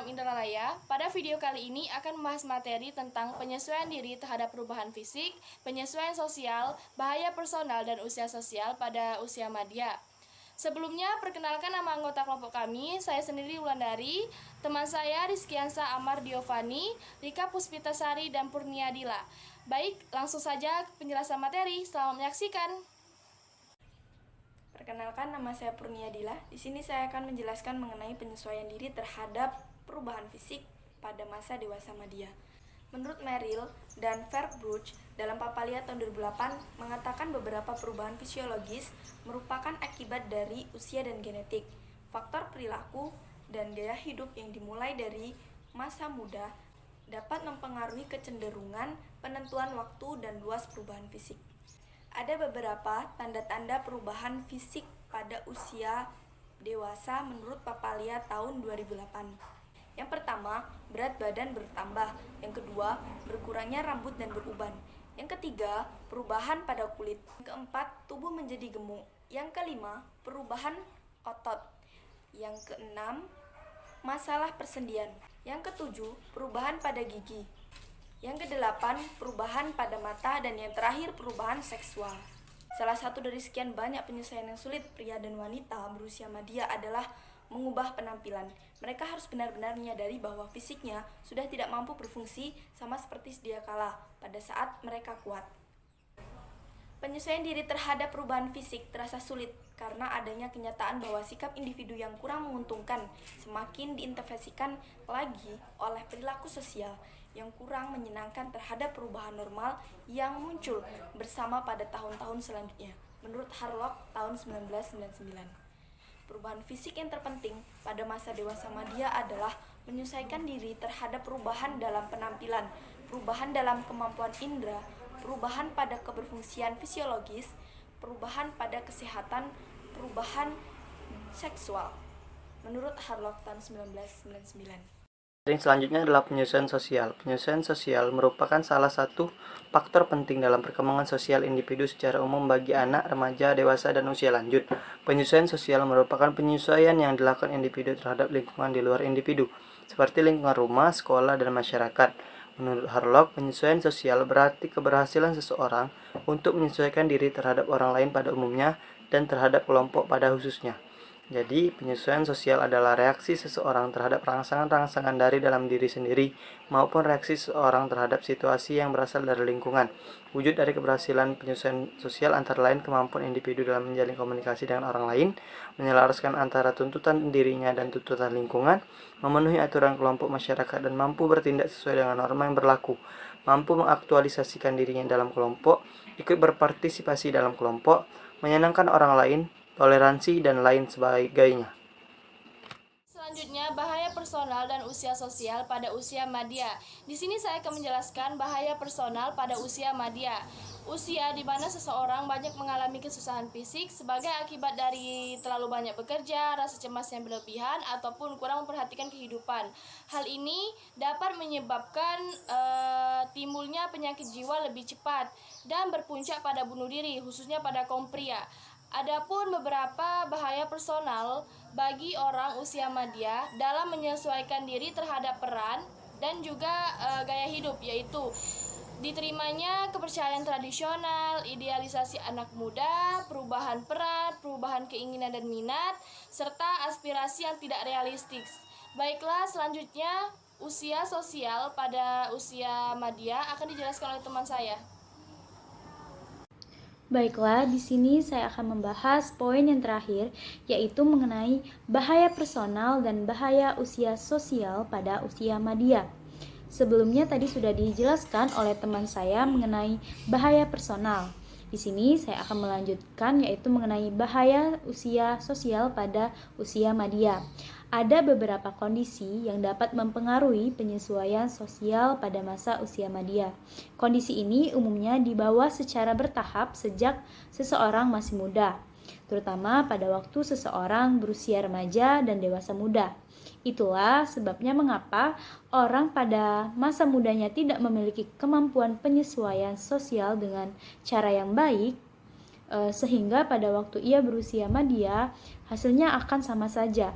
Program Indralaya. Pada video kali ini akan membahas materi tentang penyesuaian diri terhadap perubahan fisik, penyesuaian sosial, bahaya personal dan usia sosial pada usia madya. Sebelumnya, perkenalkan nama anggota kelompok kami. Saya sendiri Wulandari, teman saya Rizkiansa Amar Diovani, Rika Puspitasari, dan Purnia Dila. Baik, langsung saja ke penjelasan materi. Selamat menyaksikan. Perkenalkan, nama saya Purnia Dila. Di sini saya akan menjelaskan mengenai penyesuaian diri terhadap perubahan fisik pada masa dewasa madya. Menurut Merrill dan Verbrugge dalam Papalia tahun 2008 mengatakan beberapa perubahan fisiologis merupakan akibat dari usia dan genetik. Faktor perilaku dan gaya hidup yang dimulai dari masa muda dapat mempengaruhi kecenderungan penentuan waktu dan luas perubahan fisik. Ada beberapa tanda-tanda perubahan fisik pada usia dewasa menurut Papalia tahun 2008. Yang pertama, berat badan bertambah. Yang kedua, berkurangnya rambut dan beruban. Yang ketiga, perubahan pada kulit. Yang keempat, tubuh menjadi gemuk. Yang kelima, perubahan otot. Yang keenam, masalah persendian. Yang ketujuh, perubahan pada gigi. Yang kedelapan, perubahan pada mata, dan yang terakhir, perubahan seksual. Salah satu dari sekian banyak penyesuaian yang sulit pria dan wanita berusia madya adalah mengubah penampilan. Mereka harus benar-benar menyadari bahwa fisiknya sudah tidak mampu berfungsi sama seperti sedia kala pada saat mereka kuat. Penyesuaian diri terhadap perubahan fisik terasa sulit karena adanya kenyataan bahwa sikap individu yang kurang menguntungkan semakin diintervensikan lagi oleh perilaku sosial yang kurang menyenangkan terhadap perubahan normal yang muncul bersama pada tahun-tahun selanjutnya. Menurut Harlock tahun 1999. Perubahan fisik yang terpenting pada masa dewasa madya adalah menyesuaikan diri terhadap perubahan dalam penampilan, perubahan dalam kemampuan indera, perubahan pada keberfungsian fisiologis, perubahan pada kesehatan, perubahan seksual. Menurut Harlock tahun 1999. Yang selanjutnya adalah penyesuaian sosial. Penyesuaian sosial merupakan salah satu faktor penting dalam perkembangan sosial individu secara umum bagi anak, remaja, dewasa, dan usia lanjut. Penyesuaian sosial merupakan penyesuaian yang dilakukan individu terhadap lingkungan di luar individu, seperti lingkungan rumah, sekolah, dan masyarakat. Menurut Harlock, penyesuaian sosial berarti keberhasilan seseorang untuk menyesuaikan diri terhadap orang lain pada umumnya dan terhadap kelompok pada khususnya. Jadi, penyesuaian sosial adalah reaksi seseorang terhadap rangsangan-rangsangan dari dalam diri sendiri maupun reaksi seseorang terhadap situasi yang berasal dari lingkungan. Wujud dari keberhasilan penyesuaian sosial antara lain kemampuan individu dalam menjalin komunikasi dengan orang lain, menyelaraskan antara tuntutan dirinya dan tuntutan lingkungan, memenuhi aturan kelompok masyarakat dan mampu bertindak sesuai dengan norma yang berlaku, mampu mengaktualisasikan dirinya dalam kelompok, ikut berpartisipasi dalam kelompok, menyenangkan orang lain, toleransi, dan lain sebagainya. Selanjutnya, bahaya personal dan usia sosial pada usia madya. Di sini saya akan menjelaskan bahaya personal pada usia madya. Usia di mana seseorang banyak mengalami kesusahan fisik sebagai akibat dari terlalu banyak bekerja, rasa cemas yang berlebihan, ataupun kurang memperhatikan kehidupan. Hal ini dapat menyebabkan timbulnya penyakit jiwa lebih cepat dan berpuncak pada bunuh diri, khususnya pada kaum pria. Adapun beberapa bahaya personal bagi orang usia madya dalam menyesuaikan diri terhadap peran dan juga gaya hidup, yaitu diterimanya kepercayaan tradisional, idealisasi anak muda, perubahan peran, perubahan keinginan dan minat, serta aspirasi yang tidak realistis. Baiklah, selanjutnya usia sosial pada usia madya akan dijelaskan oleh teman saya. Baiklah, di sini saya akan membahas poin yang terakhir, yaitu mengenai bahaya personal dan bahaya usia sosial pada usia madya. Sebelumnya tadi sudah dijelaskan oleh teman saya mengenai bahaya personal. Di sini saya akan melanjutkan, yaitu mengenai bahaya usia sosial pada usia madya. Ada beberapa kondisi yang dapat mempengaruhi penyesuaian sosial pada masa usia madya. Kondisi ini umumnya dibawa secara bertahap sejak seseorang masih muda, terutama pada waktu seseorang berusia remaja dan dewasa muda. Itulah sebabnya mengapa orang pada masa mudanya tidak memiliki kemampuan penyesuaian sosial dengan cara yang baik, sehingga pada waktu ia berusia madya hasilnya akan sama saja.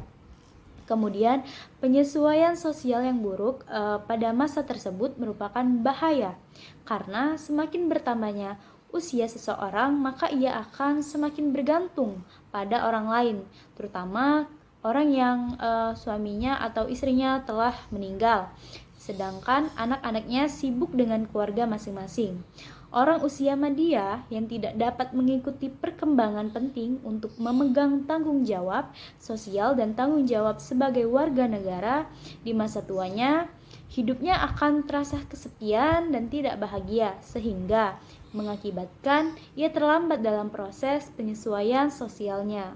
Kemudian, penyesuaian sosial yang buruk pada masa tersebut merupakan bahaya, karena semakin bertambahnya usia seseorang, maka ia akan semakin bergantung pada orang lain, terutama orang yang suaminya atau istrinya telah meninggal, sedangkan anak-anaknya sibuk dengan keluarga masing-masing. Orang usia madya yang tidak dapat mengikuti perkembangan penting untuk memegang tanggung jawab sosial dan tanggung jawab sebagai warga negara di masa tuanya, hidupnya akan terasa kesepian dan tidak bahagia, sehingga mengakibatkan ia terlambat dalam proses penyesuaian sosialnya.